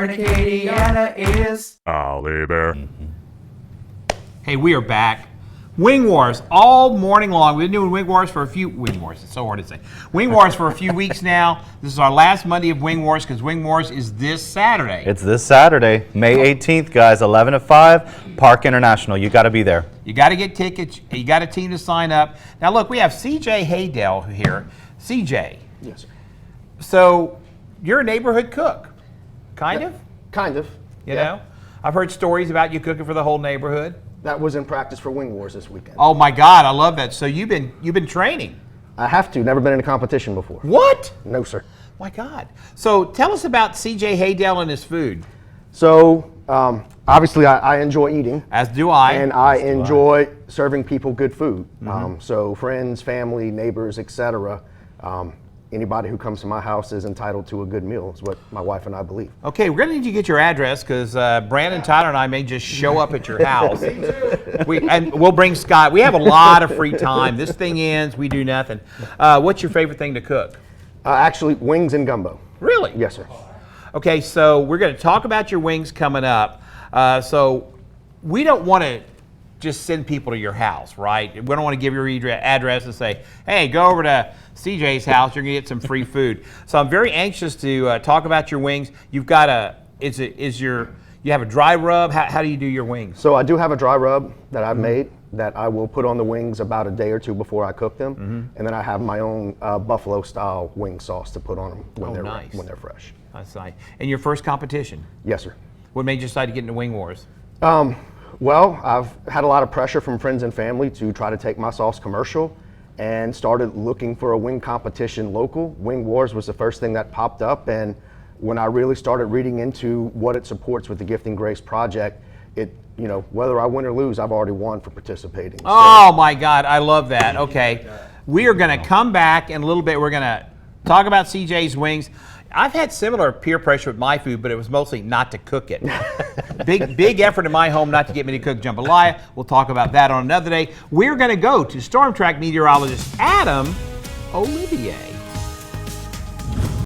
turn to Acadiana is Ollie Bear. Hey, we are back. Wing Wars all morning long. We've been doing Wing Wars for a few it's so hard to say. Wing Wars for a few weeks now. This is our last Monday of Wing Wars because Wing Wars is this Saturday. It's this Saturday, May 18th, guys, 11 to 5, Park International. You got to be there. You got to get tickets. You got a team to sign up. Now, look, we have CJ Haydell here. CJ. Yes, sir. So, you're a neighborhood cook, kind of? Kind of. You know? I've heard stories about you cooking for the whole neighborhood. That was in practice for Wing Wars this weekend. Oh my God, I love that. So you've been training. I have to. Never been in a competition before. What? No, sir. My God. So tell us about CJ Haydell and his food. So, obviously, I enjoy eating. As do I. And I enjoy serving people good food. So friends, family, neighbors, etc. Anybody who comes to my house is entitled to a good meal, is what my wife and I believe. Okay, we're going to need you to get your address because Brandon, Tyler, and I may just show up at your house. And we'll bring Scott. We have a lot of free time. This thing ends, we do nothing. What's your favorite thing to cook? Actually, wings and gumbo. Really? Yes, sir. Okay, so we're going to talk about your wings coming up. So we don't want to just send people to your house, right? We don't want to give your address and say, hey, go over to CJ's house, you're going to get some free food. So I'm very anxious to talk about your wings. You've got you have a dry rub? How do you do your wings? So I do have a dry rub that I've made that I will put on the wings about a day or two before I cook them. And then I have my own buffalo style wing sauce to put on them when they're fresh. That's nice. And your first competition? Yes, sir. What made you decide to get into Wing Wars? Well, I've had a lot of pressure from friends and family to try to take my sauce commercial and started looking for a wing competition local. Wing Wars was the first thing that popped up, and when I really started reading into what it supports with the Gifting Grace Project, whether I win or lose, I've already won for participating. Oh my God, I love that. Okay, we are going to come back in a little bit. We're going to talk about CJ's wings. I've had similar peer pressure with my food, but it was mostly not to cook it. Big effort in my home not to get me to cook jambalaya. We'll talk about that on another day. We're going to go to Storm Track meteorologist Adam Olivier.